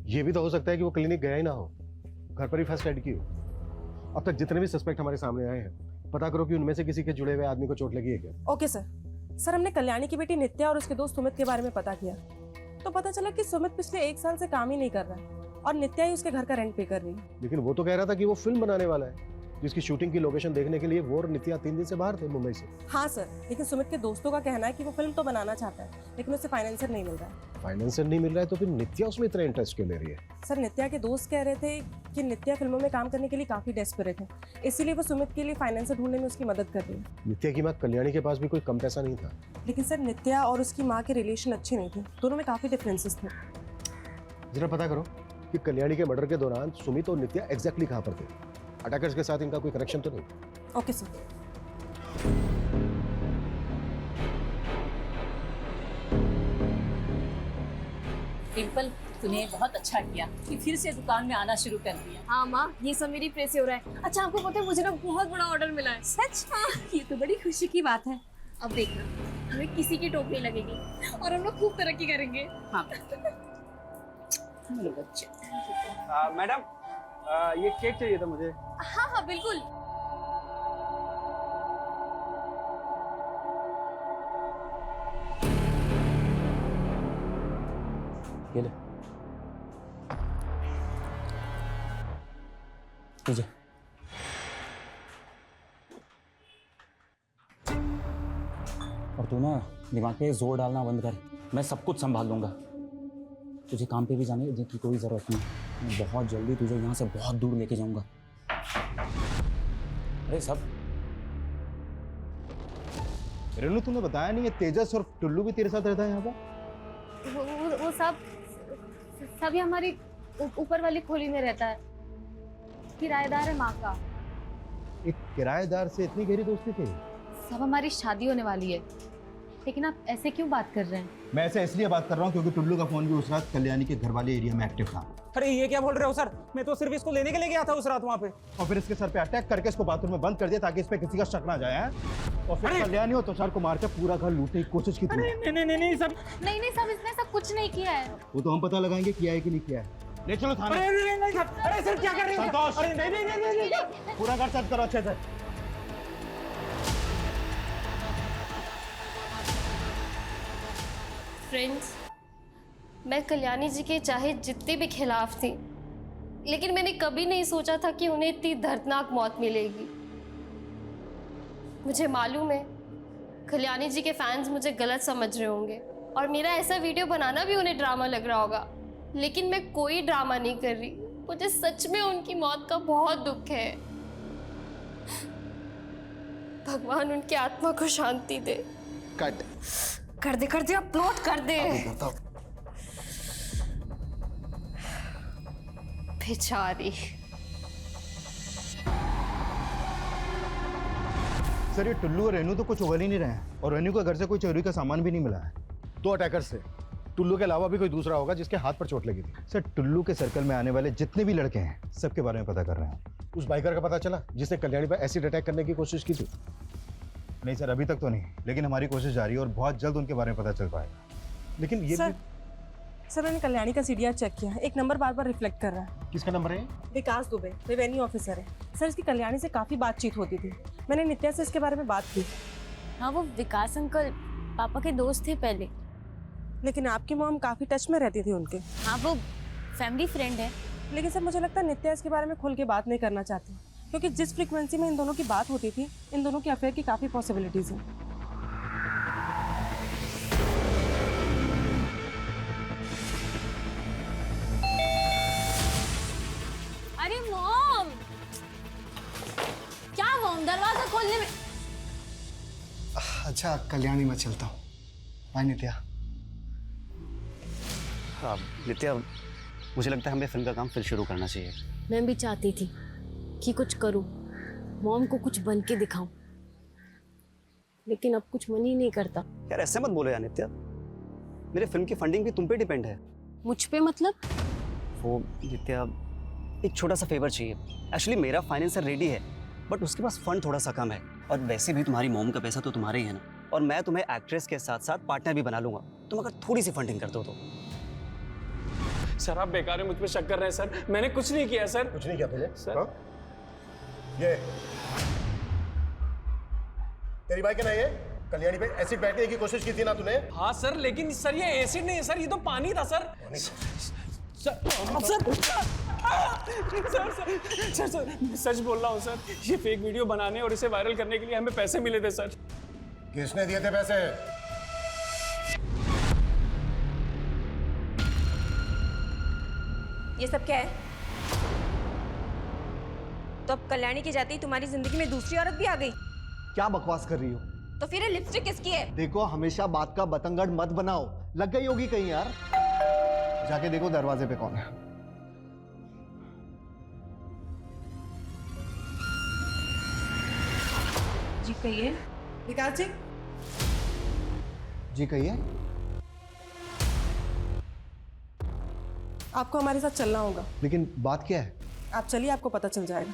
I: ये भी तो हो सकता है कि वो क्लिनिक गया ही ना हो, घर पर ही फर्स्ट एड की हो। अब तक जितने भी सस्पेक्ट हमारे सामने आए हैं, पता करो कि उनमें से किसी के जुड़े हुए आदमी को चोट लगी है क्या।
C: Okay sir. सर हमने कल्याणी की बेटी नित्या और उसके दोस्त सुमित के बारे में पता किया, तो पता चला कि सुमित पिछले 1 साल से काम ही नहीं कर रहा है और नित्या ही उसके घर का रेंट पे कर रही है।
I: लेकिन वो तो कह रहा था कि वो फिल्म बनाने वाला है। जिसकी शूटिंग की लोकेशन देखने के लिए वो और नित्या 3 दिन से बाहर थे मुंबई से।
C: हाँ सर, लेकिन सुमित के दोस्तों का कहना है कि वो फिल्म तो बनाना चाहता है, लेकिन उसे फाइनेंसर नहीं मिल रहा है।
I: फाइनेंसर नहीं मिल रहा है तो फिर नित्या उसमें इतना इंटरेस्ट क्यों ले रही है?
C: सर, नित्या के दोस्त कह रहे थे कि नित्या फिल्मों में काम करने के लिए काफी डेस्परेट है, इसीलिए वो सुमित के लिए फाइनेंसर ढूंढने में उसकी मदद कर रही है।
I: नित्या की माँ कल्याणी के पास भी कोई कम पैसा नहीं था।
C: लेकिन सर, नित्या और उसकी माँ के रिलेशन अच्छे नहीं थे, दोनों में काफी डिफरेंसेस थे।
I: जरा पता करो कि कल्याणी के मर्डर के दौरान सुमित और नित्या एग्जैक्टली कहाँ पर थे। अटैकर्स के साथ इनका कोई कनेक्शन तो नहीं?
C: Okay sir.
J: डिम्पल, तूने बहुत अच्छा किया कि फिर से दुकान में आना शुरू कर दिया।
A: हाँ माँ, ये सब मेरी प्रेस से हो रहा है। अच्छा, आपको पता है मुझे ना बहुत बड़ा ऑर्डर मिला है।
J: सच? ये तो बड़ी खुशी की बात है।
A: अब देखना, हमें किसी की टोपी लगेगी और हम लोग खूब तरक्की करेंगे।
J: हाँ बच्चे।
F: मैडम, ये केक चाहिए था मुझे।
A: हाँ हाँ बिल्कुल।
F: ये ले, तुझे। और तू ना दिमाग पे जोर डालना बंद कर, मैं सब कुछ संभाल लूंगा। तुझे काम पे भी जाने की कोई जरूरत नहीं, मैं बहुत जल्दी तुझे यहाँ से बहुत दूर लेके जाऊंगा। अरे सब
K: रेनू, तुमने बताया नहीं, ये तेजस और टुल्लू भी तेरे साथ रहता है यहाँ पर?
N: वो सब ये हमारी ऊपर वाली खोली में रहता है, किराएदार है माँ का।
K: एक किराएदार से इतनी गहरी दोस्ती थी?
N: सब हमारी शादी होने वाली है, लेकिन आप ऐसे क्यों बात कर रहे हैं?
K: मैं ऐसे इसलिए बात कर रहा हूँ क्योंकि टुल्लू का फोन भी उस रात कल्याणी के घर वाले एरिया में एक्टिव था।
F: अरे ये क्या बोल रहे हो सर, मैं तो सिर्फ इसको लेने के लिए गया था उस रात वहाँ पे।
K: और फिर इसके सर पे अटैक करके इसको बाथरूम में बंद कर दिया ताकि इस पे किसी का शक ना जाए। और फिर कल्याणी और तुषार को मार के पूरा घर लूटने की कोशिश की थी।
N: नहीं सब इसने ऐसा कुछ नहीं किया है।
K: वो तो हम पता लगाएंगे किया है कि नहीं किया है। ले चलो थाने।
F: अरे सर क्या कर रहे हैं?
K: संतोष,
F: अरे नहीं।
K: पूरा घर सर्च करो अच्छे से।
O: फ्रेंड्स, मैं कल्याणी जी के चाहे जितने भी खिलाफ थी, लेकिन मैंने कभी नहीं सोचा था कि उन्हें इतनी दर्दनाक मौत मिलेगी। मुझे मालूम है कल्याणी जी के फैंस मुझे गलत समझ रहे होंगे और मेरा ऐसा वीडियो बनाना भी उन्हें ड्रामा लग रहा होगा, लेकिन मैं कोई ड्रामा नहीं कर रही। मुझे सच में उनकी मौत का बहुत दुख है। भगवान उनकी आत्मा को शांति दे।
H: कट
O: कर दे अपलोड कर दे। बेचारी।
K: सर, ये टुल्लू और रेनू तो कुछ उगल ही नहीं रहे हैं और रेनू के घर से कोई चोरी का सामान भी नहीं मिला है।
I: 2 अटैकर से टुल्लू के अलावा भी कोई दूसरा होगा जिसके हाथ पर चोट लगी थी।
K: सर, टुल्लू के सर्कल में आने वाले जितने भी लड़के हैं सबके बारे में पता कर रहे हैं।
I: उस बाइकर का पता चला जिसने कल्याणी पर एसिड अटैक करने की कोशिश की थी?
K: नहीं सर, अभी तक तो नहीं, लेकिन हमारी कोशिश जारी है और बहुत जल्द उनके बारे में पता चल पाएगा।
I: लेकिन ये
C: सर मैंने कल्याणी का सीडीआर चेक किया, एक नंबर बार बार रिफ्लेक्ट कर रहा है।
I: किसका नंबर है?
C: विकास दुबे, रेवेन्यू ऑफिसर है। सर, इसकी कल्याणी से काफी बातचीत होती थी, मैंने नित्या से इसके बारे में बात की।
N: हाँ, वो विकास अंकल पापा के दोस्त थे पहले।
C: लेकिन आपकी मॉम काफी टच में रहती थी उनके।
N: हाँ, वो फैमिली फ्रेंड है।
C: लेकिन सर मुझे लगता है नित्या इसके बारे में खुल के बात नहीं करना चाहती, क्योंकि जिस फ्रीक्वेंसी में इन दोनों की बात होती थी, इन दोनों की अफेयर की काफी पॉसिबिलिटीज हैं।
A: अरे मॉम, क्या मॉम, दरवाजा खोलने में।
M: अच्छा कल्याणी, मैं चलता हूँ। बाय नित्या।
L: हाँ नित्या, मुझे लगता है हमें फिल्म का काम फिर शुरू करना चाहिए।
N: मैं भी चाहती थी कि कुछ करूं, मॉम को कुछ बन के दिखाऊं, लेकिन अब कुछ मन ही नहीं करता।
L: यार ऐसे मत बोलो यार नित्या, मेरे फिल्म की फंडिंग भी तुम पे डिपेंड है।
N: मुझ पे मतलब?
L: वो नित्या, एक छोटा सा फेवर चाहिए। एक्चुअली मेरा फाइनेंसर रेडी है, बट उसके पास फंड थोड़ा सा कम है, और वैसे भी तुम्हारी मॉम का पैसा तो तुम्हारे ही है ना, और मैं तुम्हें एक्ट्रेस के साथ साथ पार्टनर भी बना लूंगा। तुम अगर थोड़ी सी फंडिंग कर दो तो।
F: सर आप बेकार में मुझ पे शक कर रहे हैं सर, मैंने कुछ नहीं किया सर।
I: कुछ नहीं किया तुझे?
F: सर
I: हाँ? ये तेरी बाइक है ना? ये कल्याणी पे एसिड बैठने की कोशिश की थी ना तूने?
F: हाँ सर, लेकिन सर ये एसिड नहीं है सर, ये तो पानी था सर। सर
P: सर मैं सच बोल रहा हूँ सर, ये फेक वीडियो बनाने और इसे वायरल करने के लिए हमें पैसे मिले थे सर।
I: किसने दिए थे पैसे?
C: ये सब क्या है? तो अब कल्याणी की जाती तुम्हारी जिंदगी में दूसरी औरत भी आ गई?
M: क्या बकवास कर रही हो?
C: तो फिर ये लिपस्टिक किसकी है?
M: देखो हमेशा बात का बतंगड़ मत बनाओ, लग गई होगी कहीं यार। जाके देखो दरवाजे पे कौन है।
C: जी कहिए।
B: विकास जी।
M: जी कहिए।
C: आपको हमारे साथ चलना होगा।
M: लेकिन बात क्या है?
C: आप चलिए, आपको पता चल जाएगा।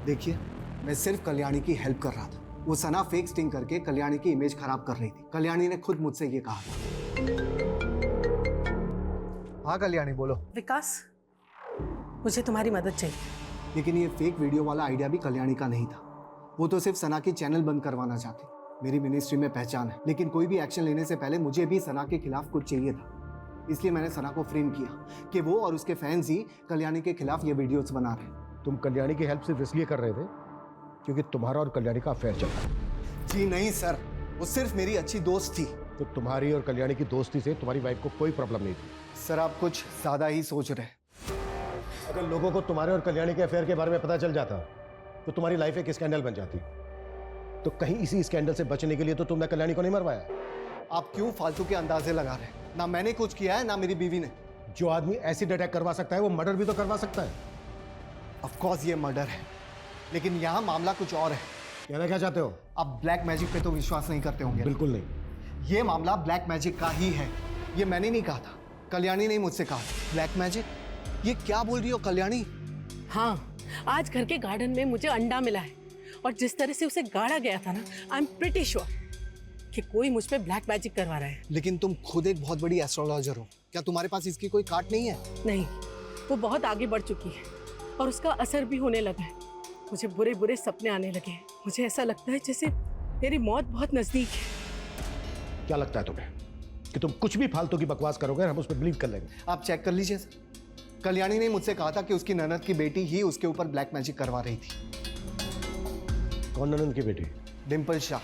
M: देखिए, मैं सिर्फ कल्याणी की हेल्प कर रहा था। वो सना फेक स्टिंग करके कल्याणी की इमेज खराब कर रही थी। कल्याणी ने खुद मुझसे ये कहा था। हाँ कल्याणी बोलो।
B: विकास, मुझे तुम्हारी मदद चाहिए।
M: लेकिन ये फेक वीडियो वाला आइडिया भी कल्याणी का नहीं था। वो तो सिर्फ सना की चैनल बंद करवाना चाहती। मेरी मिनिस्ट्री में पहचान है, लेकिन कोई भी एक्शन लेने से पहले मुझे भी सना के खिलाफ कुछ चाहिए था। इसलिए मैंने सना को फ्रेम किया कि वो और उसके फैंस ही कल्याणी के खिलाफ ये वीडियोस बना रहे हैं।
I: तुम कल्याणी की हेल्प सिर्फ इसलिए कर रहे थे क्योंकि तुम्हारा और कल्याणी का अफेयर चल रहा है।
M: जी नहीं सर, वो सिर्फ मेरी अच्छी दोस्त थी।
I: तो तुम्हारी और कल्याणी की दोस्ती से तुम्हारी वाइफ को कोई प्रॉब्लम नहीं थी।
M: सर आप कुछ ज्यादा ही सोच रहे हैं।
I: अगर लोगों को तुम्हारे और कल्याणी के अफेयर के बारे में पता चल जाता तो तुम्हारी लाइफ एक स्कैंडल बन जाती। तो कहीं इसी स्कैंडल से बचने के लिए तो तुमने कल्याणी को नहीं मरवाया।
M: आप क्यों फालतू के अंदाजे लगा रहे हैं? ना मैंने कुछ किया है ना मेरी बीवी ने।
I: जो आदमी एसिड अटैक करवा सकता है वो मर्डर भी तो करवा सकता है।
M: ऑफ कोर्स ये मर्डर है, लेकिन यहाँ मामला कुछ और है।
I: कहना क्या चाहते हो?
M: आप ब्लैक मैजिक पे तो विश्वास नहीं करते होंगे।
I: बिल्कुल नहीं।
M: ये मामला ब्लैक मैजिक का ही है। ये मैंने नहीं कहा था, कल्याणी ने मुझसे कहा। Black magic? ये क्या बोल रही हो कल्याणी?
B: हाँ, आज घर के गार्डन में मुझे अंडा मिला है और जिस तरह से उसे गाड़ा गया था ना, आई एम प्रिटी श्योर कि कोई मुझ पे ब्लैक मैजिक करवा रहा है।
M: लेकिन तुम खुद एक बहुत बड़ी एस्ट्रोलॉजर हो, क्या तुम्हारे पास इसकी कोई कार्ड नहीं है?
B: नहीं, वो बहुत आगे बढ़ चुकी है और उसका असर भी होने लगा है। मुझे बुरे बुरे सपने आने लगे हैं। मुझे ऐसा लगता है जैसे मेरी मौत बहुत नजदीक है।
I: क्या लगता है तुम्हें कि तुम कुछ भी फालतू की बकवास करोगे और हम उस पर बिलीव कर लेंगे?
M: आप चेक कर लीजिए सर। कल्याणी ने मुझसे कहा था कि उसकी ननद की बेटी ही उसके ऊपर ब्लैक मैजिक करवा रही थी।
I: कौन ननद की बेटी?
M: डिम्पल शाह।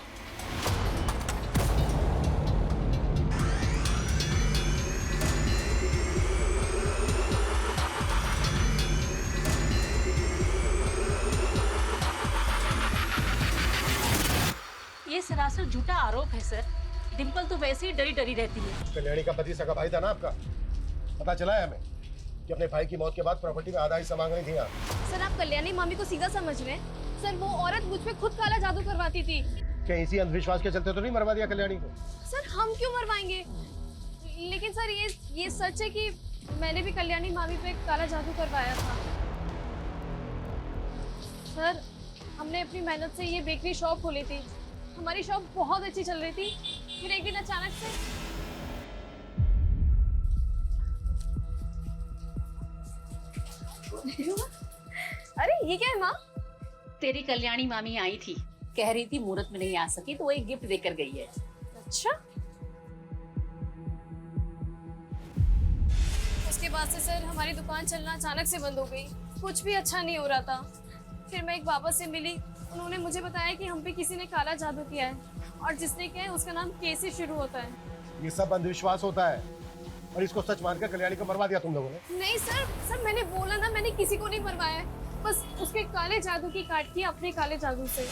J: ये सरासर झूठा आरोप है सर। डिम्पल तो वैसे ही डरी डरी रहती है।
I: कल्याणी का पति सगा भाई था ना आपका? पता चला है हमें कि अपने भाई की मौत के बाद प्रॉपर्टी में आधा हिस्सा मांग रही थी आप।
A: सर आप कल्याणी मामी को सीधा समझ रहे हैं। सर वो औरत मुझ पे खुद काला जादू करवाती थी।
I: क्या इसी अंधविश्वास के चलते तो नहीं मरवा दिया कल्याणी को?
A: सर हम क्यों मरवाएंगे? लेकिन सर ये सच है कि मैंने भी कल्याणी मामी पे काला जादू करवाया था। सर हमने अपनी मेहनत से ये बेकरी शॉप खोली थी। हमारी शॉप बहुत अच्छी चल रही थी। फिर एक दिन अचानक से अरे ये क्या है माँ?
J: तेरी कल्याणी मामी आई थी, कह रही थी मुहूर्त में नहीं आ सकी तो वो एक गिफ्ट देकर गई है।
A: अच्छा। उसके बाद से सर हमारी दुकान चलना अचानक से बंद हो गई। कुछ भी अच्छा नहीं हो रहा था। फिर मैं एक बाबा से मिली, उन्होंने मुझे बताया कि हम पे किसी ने काला जादू किया है और जिसने किया है उसका नाम के से शुरू होता है।
I: ये सब अंधविश्वास होता है और इसको सच मानकर कल्याणी को मरवा दिया तुम लोगों ने।
A: नहीं सर मैंने बोला ना, मैंने किसी को नहीं मरवाया है। बस उसके काले जादू की काट की अपने काले जादू से।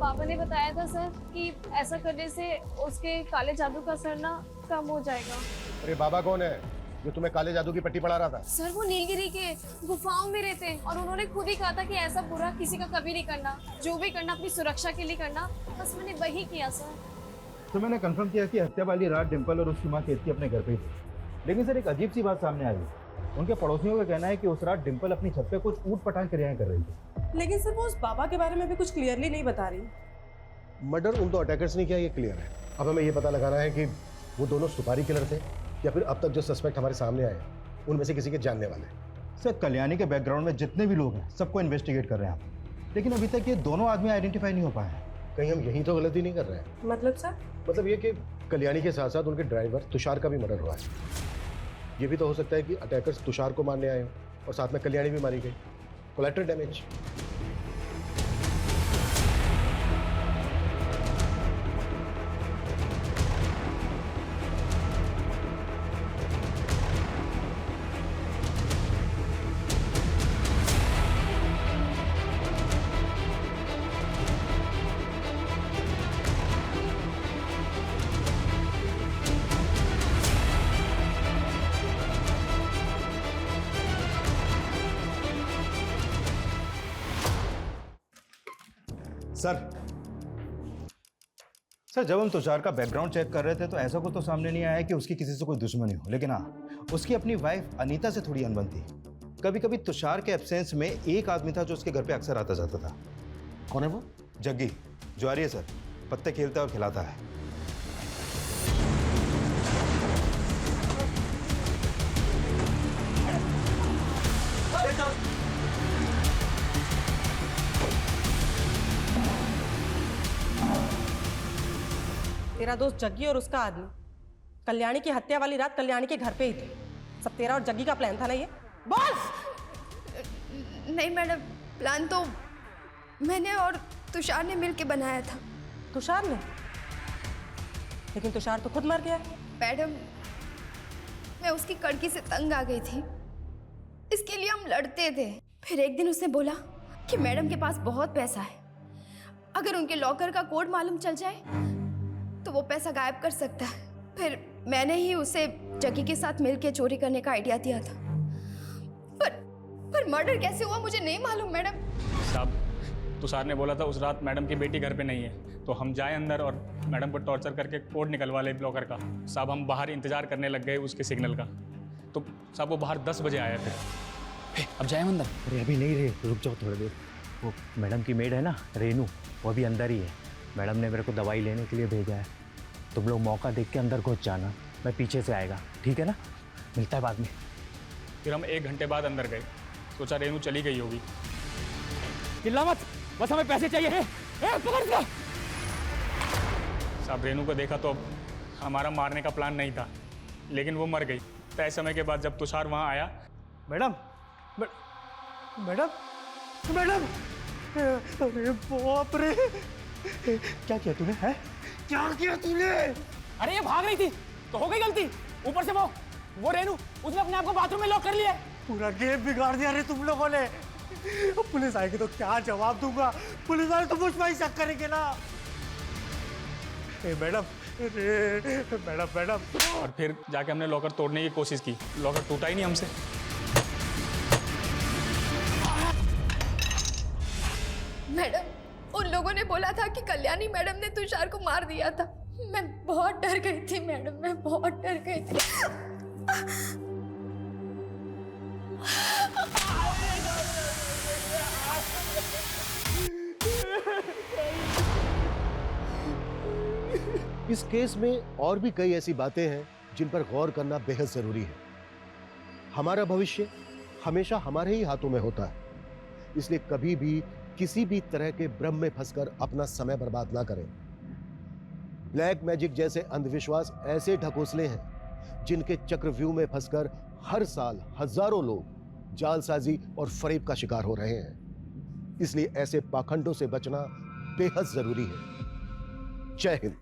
A: पापा ने बताया था सर कि ऐसा करने से उसके काले जादू का असर ना कम हो जाएगा।
I: अरे बाबा कौन है जो तुम्हें काले जादू की पट्टी पढ़ा रहा था?
A: सर वो नीलगिरी के गुफाओं में रहते हैं और उन्होंने खुद ही कहा था कि ऐसा बुरा किसी का कभी नहीं करना। जो भी करना अपनी सुरक्षा के लिए करना। बस मैंने वही किया सर।
K: तो मैंने कंफर्म किया कि हत्या वाली रात डिम्पल और उसकी माँ केतकी अपने घर पे थी। लेकिन सर एक अजीब सी बात सामने आई। उनके पड़ोसियों का कहना है कि उस रात डिम्पल अपनी छत पे कुछ ऊट पटांग क्रियाएं कर रही थी।
C: लेकिन सर वो उस बाबा के बारे में भी कुछ क्लियरली नहीं बता रही।
I: मर्डर उन दो अटैकर्स ने किया ये क्लियर है। अब हमें ये पता लगाना है कि वो दोनों सुपारी किलर थे या फिर अब तक जो सस्पेक्ट हमारे सामने आए उनमें से किसी के जानने वाले।
K: सर कल्याणी के बैकग्राउंड में जितने भी लोग हैं सबको इन्वेस्टिगेट कर रहे हैं आप, लेकिन अभी तक ये दोनों आदमी आइडेंटिफाई नहीं हो पाए हैं।
I: कहीं हम यही तो गलती नहीं कर रहे हैं?
C: मतलब सर?
I: मतलब ये कि कल्याणी के साथ साथ उनके ड्राइवर तुषार का भी मर्डर हुआ है। ये भी तो हो सकता है कि अटैकर्स तुषार को मारने आए हो और साथ में कल्याणी भी मारी गई। Collateral damage.
K: सर जब हम तुषार का बैकग्राउंड चेक कर रहे थे तो ऐसा कुछ तो सामने नहीं आया कि उसकी किसी से कोई दुश्मनी हो, लेकिन हाँ उसकी अपनी वाइफ अनीता से थोड़ी अनबन थी। कभी कभी तुषार के एब्सेंस में एक आदमी था जो उसके घर पे अक्सर आता जाता था।
I: कौन है वो?
K: जग्गी, ज्वारी है सर, पत्ते खेलता है और खिलाता है।
C: तेरा दोस्त जग्गी और उसका आदमी कल्याणी की हत्या वाली रात कल्याणी के घर पे ही थे। सब तेरा और जग्गी का प्लान था ना ये? बॉस!
A: नहीं मैडम, प्लान तो मैंने और तुषार ने मिलके बनाया था।
C: तुषार ने? लेकिन तुषार तो खुद मर गया।
A: मैडम, मैं उसकी कड़की से तंग आ गई थी, इसके लिए हम लड़ते थे। फिर एक दिन उसने बोला कि मैडम के पास बहुत पैसा है, अगर उनके लॉकर का कोड मालूम चल जाए तो वो पैसा गायब कर सकता है। फिर मैंने ही उसे जग्गी के साथ मिलके चोरी करने का आइडिया दिया था। पर मर्डर कैसे हुआ मुझे नहीं मालूम मैडम।
P: साहब, तुषार ने बोला था उस रात मैडम की बेटी घर पे नहीं है, तो हम जाए अंदर और मैडम को टॉर्चर करके कोड निकलवा ले ब्लॉकर का। साहब हम बाहर इंतजार करने लग गए उसके सिग्नल का, तो साहब वो बाहर 10 बजे आया। फिर
F: अब जाए अंदर?
I: अरे अभी नहीं रे, रुक जाओ थोड़ी देर। वो मैडम की मेड है ना रेनू, वो अभी अंदर ही है। मैडम ने मेरे को दवाई लेने के लिए भेजा है। तुम लोग मौका देख के अंदर घुस जाना, मैं पीछे से आएगा, ठीक है ना? मिलता है बाद में।
P: फिर हम 1 घंटे बाद अंदर गए, सोचा रेनू चली गई होगी।
F: चिल्ला मत, बस हमें पैसे चाहिए। पकड़ लो।
P: साहब रेनू को देखा तो हमारा मारने का प्लान नहीं था, लेकिन वो मर गई। तय समय के बाद जब तुषार वहाँ आया।
I: मैडम मैडम मैडम, अरे बाप रे, क्या किया तूने? है क्या किया तूने?
F: अरे ये भाग रही थी तो हो गई गलती। ऊपर से वो रेनू, उसने अपने आप को बाथरूम में लॉक कर लिया।
I: पूरा गेम बिगाड़ दिया रे तुम लोगों ने। पुलिस आएगी तो क्या जवाब दूंगा? पुलिस वाले तो मुझ पर ही शक करेंगे ना। Madam madam.
P: और फिर जाके हमने लॉकर तोड़ने की कोशिश की, लॉकर टूटा ही नहीं हमसे।
A: मैडम, उन लोगों ने बोला था कि कल्याणी मैडम ने तुषार को मार दिया था। मैं बहुत डर गई थी मैडम, मैं बहुत डर गई थी।
I: इस केस में और भी कई ऐसी बातें हैं जिन पर गौर करना बेहद जरूरी है। हमारा भविष्य हमेशा हमारे ही हाथों में होता है, इसलिए कभी भी किसी भी तरह के भ्रम में फंसकर अपना समय बर्बाद ना करें। ब्लैक मैजिक जैसे अंधविश्वास ऐसे ढकोसले हैं जिनके चक्रव्यूह में फंसकर हर साल हजारों लोग जालसाजी और फरेब का शिकार हो रहे हैं। इसलिए ऐसे पाखंडों से बचना बेहद जरूरी है। जय हिंद।